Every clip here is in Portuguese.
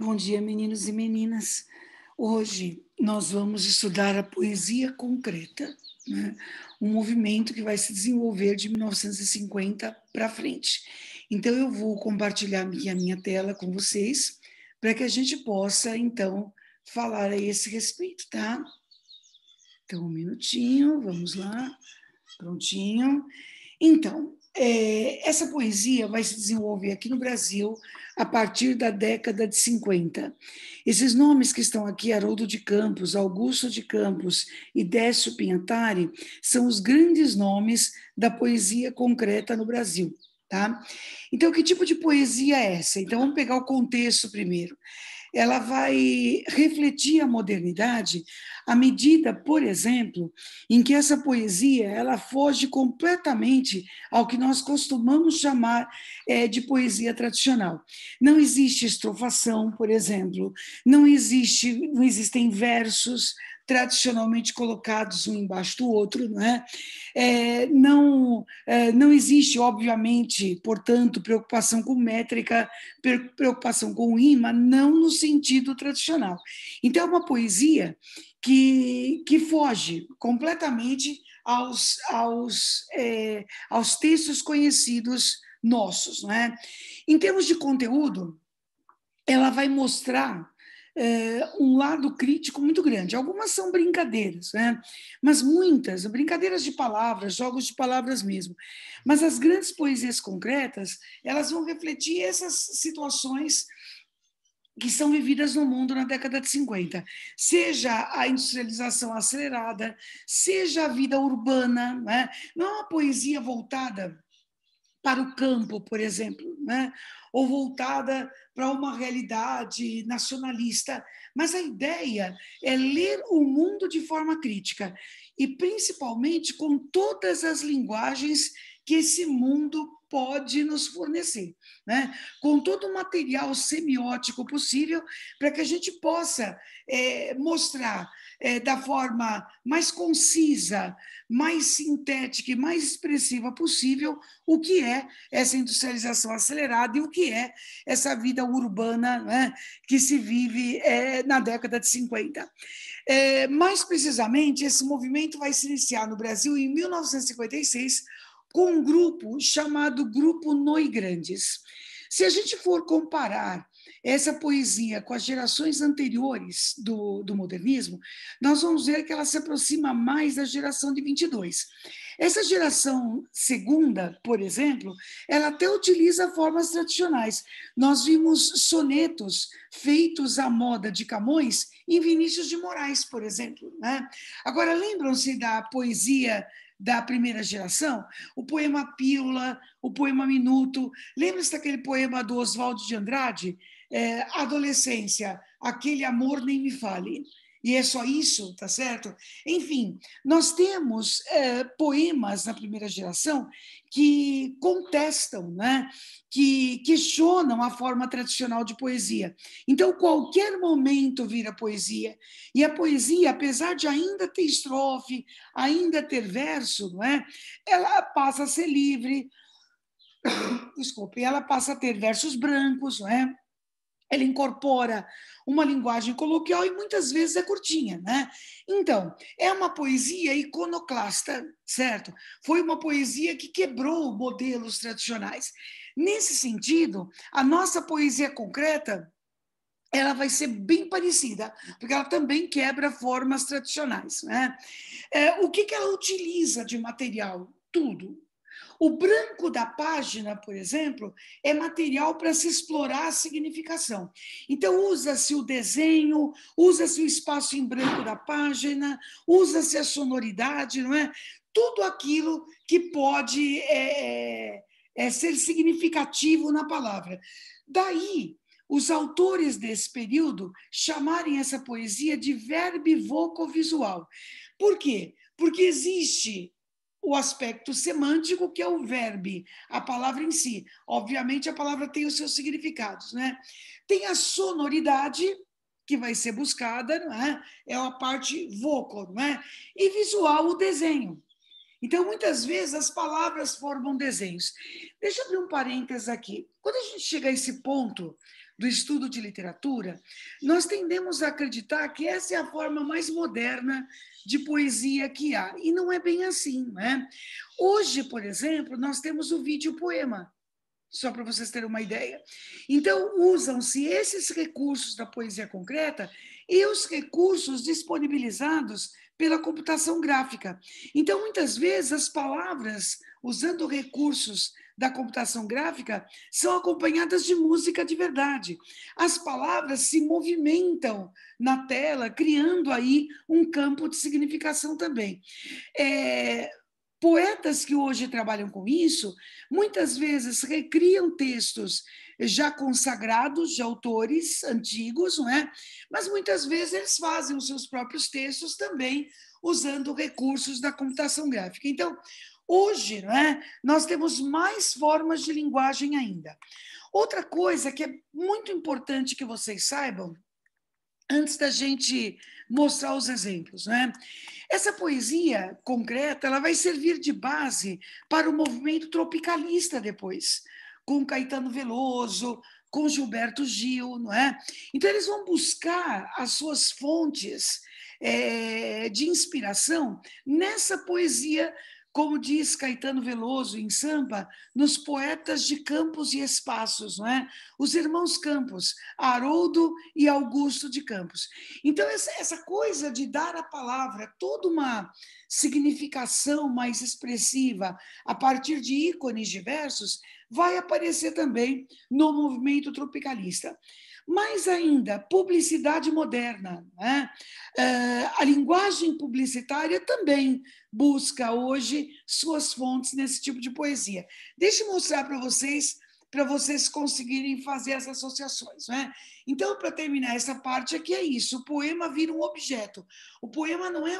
Bom dia, meninos e meninas. Hoje nós vamos estudar a poesia concreta, né? Um movimento que vai se desenvolver de 1950 para frente. Então, eu vou compartilhar aqui a minha tela com vocês, para que a gente possa, então, falar a esse respeito, tá? Então, um minutinho, vamos lá. Prontinho. Então, essa poesia vai se desenvolver aqui no Brasil a partir da década de 50. Esses nomes que estão aqui, Haroldo de Campos, Augusto de Campos e Décio Pinhatari, são os grandes nomes da poesia concreta no Brasil. Tá? Então, que tipo de poesia é essa? Então, vamos pegar o contexto primeiro. Ela vai refletir a modernidade à medida, por exemplo, em que essa poesia ela foge completamente ao que nós costumamos chamar de poesia tradicional. Não existe estrofação, por exemplo, não existem versos tradicionalmente colocados um embaixo do outro, não é? Não existe, obviamente, portanto, preocupação com métrica, preocupação com rima, não no sentido tradicional. Então, é uma poesia que foge completamente aos textos conhecidos nossos. Não é? Em termos de conteúdo, ela vai mostrar um lado crítico muito grande. Algumas são brincadeiras, né? Mas muitas, brincadeiras de palavras, jogos de palavras mesmo. Mas as grandes poesias concretas, elas vão refletir essas situações que são vividas no mundo na década de 50, seja a industrialização acelerada, seja a vida urbana, né? Não é uma poesia voltada para o campo, por exemplo, né? Ou voltada para uma realidade nacionalista, mas a ideia é ler o mundo de forma crítica e principalmente com todas as linguagens que esse mundo pode nos fornecer, né? Com todo o material semiótico possível para que a gente possa mostrar da forma mais concisa, mais sintética e mais expressiva possível o que é essa industrialização acelerada e o que é essa vida urbana, né, que se vive na década de 50. Mais precisamente, esse movimento vai se iniciar no Brasil em 1956 com um grupo chamado Grupo Noi Grandes. Se a gente for comparar essa poesia com as gerações anteriores do modernismo, nós vamos ver que ela se aproxima mais da geração de 22. Essa geração segunda, por exemplo, ela até utiliza formas tradicionais. Nós vimos sonetos feitos à moda de Camões em Vinícius de Moraes, por exemplo. Né? Agora, lembram-se da poesia da primeira geração? O poema Pílula, o poema Minuto. Lembra-se daquele poema do Oswaldo de Andrade? Adolescência, aquele amor nem me fale. E é só isso, tá certo? Enfim, nós temos poemas na primeira geração que contestam, né? Que questionam a forma tradicional de poesia. Então, qualquer momento vira poesia. E a poesia, apesar de ainda ter estrofe, ainda ter verso, não é? Ela passa a ser livre, desculpe, ela passa a ter versos brancos, não é? Ela incorpora uma linguagem coloquial e muitas vezes é curtinha, né? Então, é uma poesia iconoclasta, certo? Foi uma poesia que quebrou modelos tradicionais. Nesse sentido, a nossa poesia concreta, ela vai ser bem parecida, porque ela também quebra formas tradicionais, né? O que ela utiliza de material? Tudo. O branco da página, por exemplo, é material para se explorar a significação. Então, usa-se o desenho, usa-se o espaço em branco da página, usa-se a sonoridade, não é? Tudo aquilo que pode ser significativo na palavra. Daí, os autores desse período chamarem essa poesia de verbivoco-visual. Por quê? Porque existe o aspecto semântico, que é o verbo, a palavra em si. Obviamente, a palavra tem os seus significados, né? Tem a sonoridade, que vai ser buscada, não é? É a parte vocal, não é? E visual, o desenho. Então, muitas vezes, as palavras formam desenhos. Deixa eu abrir um parênteses aqui. Quando a gente chega a esse ponto do estudo de literatura, nós tendemos a acreditar que essa é a forma mais moderna de poesia que há. E não é bem assim, né? Hoje, por exemplo, nós temos o vídeo-poema, só para vocês terem uma ideia. Então, usam-se esses recursos da poesia concreta e os recursos disponibilizados pela computação gráfica. Então, muitas vezes, as palavras, usando recursos da computação gráfica, são acompanhadas de música de verdade. As palavras se movimentam na tela, criando aí um campo de significação também. Poetas que hoje trabalham com isso, muitas vezes recriam textos já consagrados de autores antigos, não é? Mas muitas vezes eles fazem os seus próprios textos também usando recursos da computação gráfica. Então, hoje, não é? Nós temos mais formas de linguagem ainda. Outra coisa que é muito importante que vocês saibam, antes da gente mostrar os exemplos, né? Essa poesia concreta, ela vai servir de base para o movimento tropicalista depois, com Caetano Veloso, com Gilberto Gil, não é? Então eles vão buscar as suas fontes de inspiração nessa poesia, como diz Caetano Veloso em Sampa, nos poetas de Campos e Espaços, não é? Os irmãos Campos, Haroldo e Augusto de Campos. Então, essa coisa de dar à palavra toda uma significação mais expressiva a partir de ícones diversos vai aparecer também no movimento tropicalista. Mais ainda, publicidade moderna, né? A linguagem publicitária também busca hoje suas fontes nesse tipo de poesia. Deixa eu mostrar para vocês conseguirem fazer as associações, né? Então, para terminar essa parte aqui, é isso: o poema vira um objeto. O poema não é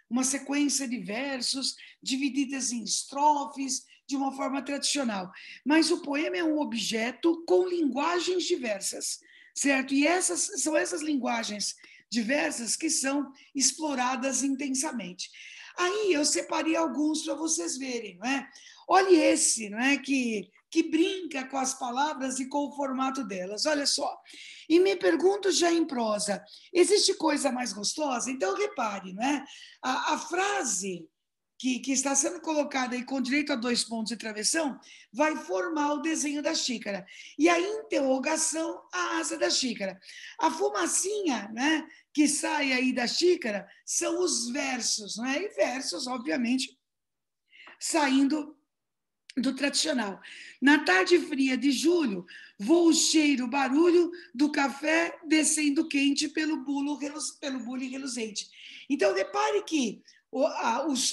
uma sequência de versos divididas em estrofes de uma forma tradicional, mas o poema é um objeto com linguagens diversas, certo? E são essas linguagens diversas que são exploradas intensamente. Aí eu separei alguns para vocês verem, não é? Olha esse, não é? Que brinca com as palavras e com o formato delas, olha só. E me pergunto já em prosa, existe coisa mais gostosa? Então repare, não é? A frase que está sendo colocada aí com direito a 2 pontos e travessão vai formar o desenho da xícara. E a interrogação, a asa da xícara. A fumacinha, né, que sai aí da xícara são os versos, né? E versos, obviamente, saindo do tradicional. Na tarde fria de julho, voa o cheiro, o barulho do café descendo quente pelo bule reluzente. Então, repare que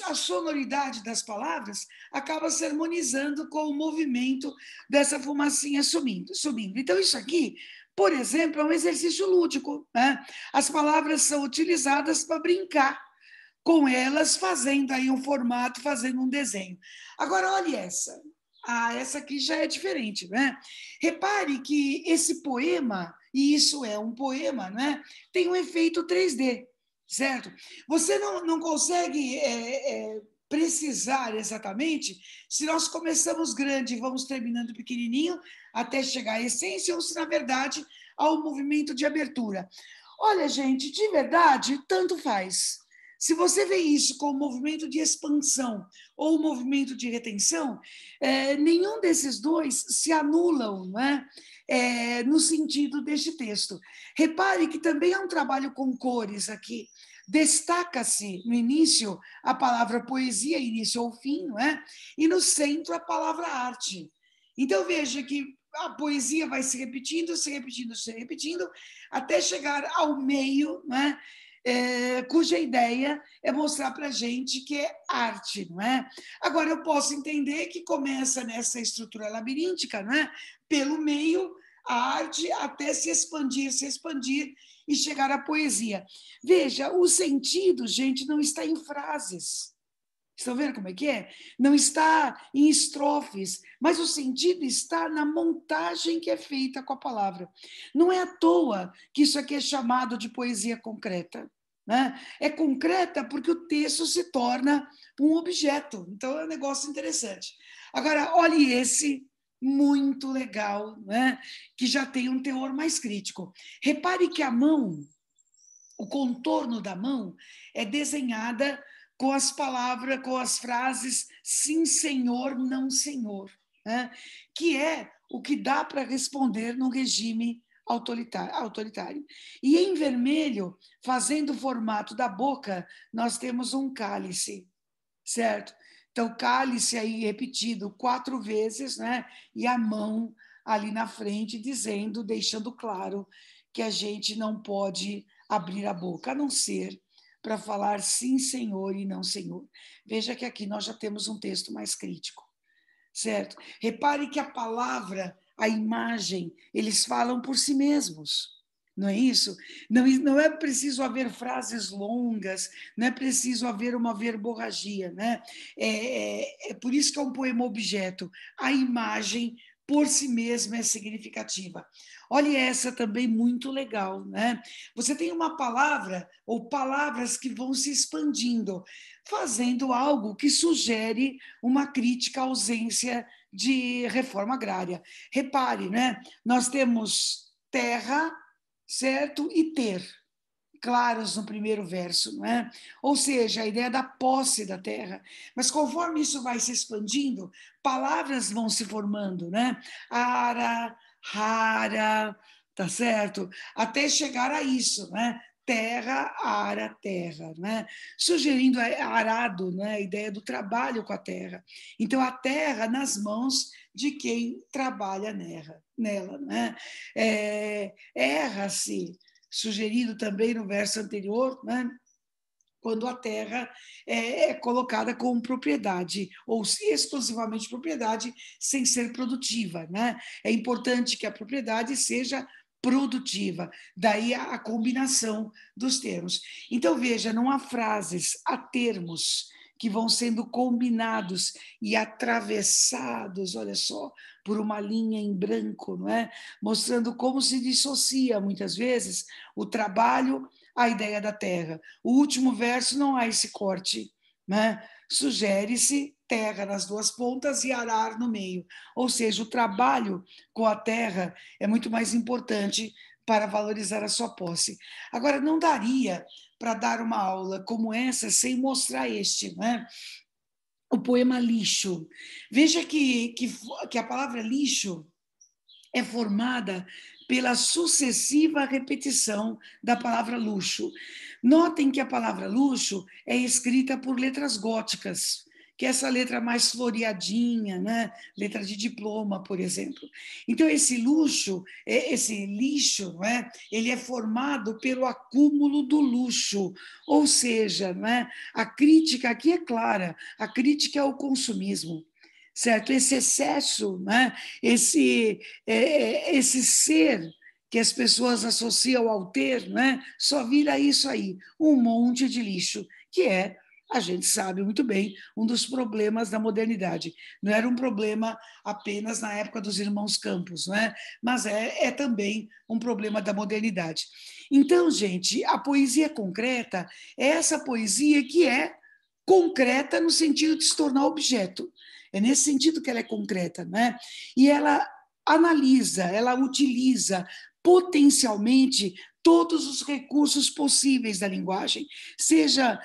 a sonoridade das palavras acaba se harmonizando com o movimento dessa fumacinha subindo. Então, isso aqui, por exemplo, é um exercício lúdico, né? As palavras são utilizadas para brincar com elas, fazendo aí um formato, fazendo um desenho. Agora, olhe essa. Essa aqui já é diferente, né? Repare que esse poema, e isso é um poema, né? Tem um efeito 3D, certo? Você não consegue precisar exatamente se nós começamos grande e vamos terminando pequenininho até chegar à essência ou se, na verdade, há um movimento de abertura. Olha, gente, de verdade, tanto faz. Se você vê isso como movimento de expansão ou movimento de retenção, nenhum desses dois se anulam, né? No sentido deste texto. Repare que também há um trabalho com cores aqui. Destaca-se no início a palavra poesia, início ou fim, não é? E no centro a palavra arte. Então veja que a poesia vai se repetindo, até chegar ao meio, né? Cuja ideia é mostrar para a gente que é arte, não é? Agora, eu posso entender que começa nessa estrutura labiríntica, não é? Pelo meio, a arte até se expandir e chegar à poesia. Veja, o sentido, gente, não está em frases. Estão vendo como é que é? Não está em estrofes, mas o sentido está na montagem que é feita com a palavra. Não é à toa que isso aqui é chamado de poesia concreta, né? É concreta porque o texto se torna um objeto. Então é um negócio interessante. Agora, olhe esse, muito legal, né? Que já tem um teor mais crítico. Repare que a mão, o contorno da mão, é desenhada com as palavras, com as frases sim, senhor, não, senhor, né? Que é o que dá para responder num regime autoritário. E em vermelho, fazendo o formato da boca, nós temos um cálice, certo? Então, cálice aí repetido 4 vezes, né? E a mão ali na frente dizendo, deixando claro que a gente não pode abrir a boca, a não ser para falar sim, senhor, e não, senhor. Veja que aqui nós já temos um texto mais crítico, certo? Repare que a palavra, a imagem, eles falam por si mesmos. Não é isso? Não é preciso haver frases longas, não é preciso haver uma verborragia, né? É por isso que é um poema objeto. A imagem por si mesma é significativa. Olha essa também muito legal, né? Você tem uma palavra ou palavras que vão se expandindo, fazendo algo que sugere uma crítica à ausência de reforma agrária. Repare, né? Nós temos terra, certo? E ter, claros no primeiro verso, não é? Ou seja, a ideia da posse da terra. Mas conforme isso vai se expandindo, palavras vão se formando, né? Ara, rara, tá certo? Até chegar a isso, né? Terra, ara, terra, né? Sugerindo arado, né? A ideia do trabalho com a terra. Então, a terra nas mãos de quem trabalha nela, né? Erra-se, sugerido também no verso anterior, né? Quando a terra é colocada como propriedade, ou exclusivamente propriedade, sem ser produtiva, né? É importante que a propriedade seja produtiva, daí a combinação dos termos. Então, veja, não há frases, há termos que vão sendo combinados e atravessados, olha só, por uma linha em branco, não é? Mostrando como se dissocia, muitas vezes, o trabalho à ideia da terra. O último verso não há esse corte, né? Sugere-se terra nas duas pontas e arar no meio. Ou seja, o trabalho com a terra é muito mais importante para valorizar a sua posse. Agora, não daria para dar uma aula como essa sem mostrar este, né? O poema Lixo. Veja que a palavra lixo é formada pela sucessiva repetição da palavra luxo. Notem que a palavra luxo é escrita por letras góticas, que é essa letra mais floreadinha, né? Letra de diploma, por exemplo. Então, esse luxo, esse lixo, não é? Ele é formado pelo acúmulo do luxo, ou seja, não é? A crítica aqui é clara, a crítica é o consumismo, certo? Esse excesso, né? Esse ser que as pessoas associam ao ter, né? Só vira isso aí, um monte de lixo, que é, a gente sabe muito bem, um dos problemas da modernidade. Não era um problema apenas na época dos irmãos Campos, né? Mas é também um problema da modernidade. Então, gente, a poesia concreta é essa poesia que é concreta no sentido de se tornar objeto. É nesse sentido que ela é concreta, né? E ela analisa, ela utiliza potencialmente todos os recursos possíveis da linguagem, seja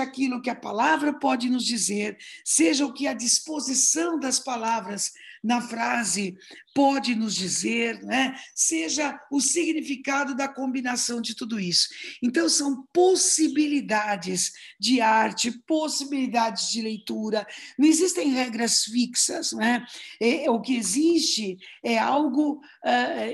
aquilo que a palavra pode nos dizer, seja o que a disposição das palavras na frase pode nos dizer, né? Seja o significado da combinação de tudo isso. Então, são possibilidades de arte, possibilidades de leitura, não existem regras fixas, né? O que existe é algo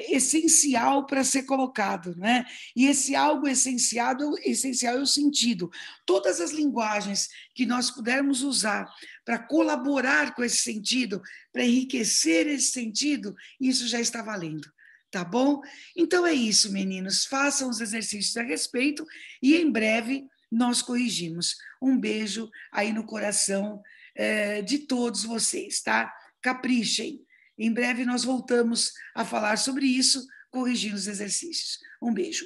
essencial para ser colocado, né? E esse algo essencial é o sentido. Todas as linguagens que nós pudermos usar para colaborar com esse sentido, para enriquecer esse sentido, isso já está valendo. Tá bom? Então é isso, meninos. Façam os exercícios a respeito e em breve nós corrigimos. Um beijo aí no coração de todos vocês, tá? Caprichem. Em breve nós voltamos a falar sobre isso, corrigindo os exercícios. Um beijo.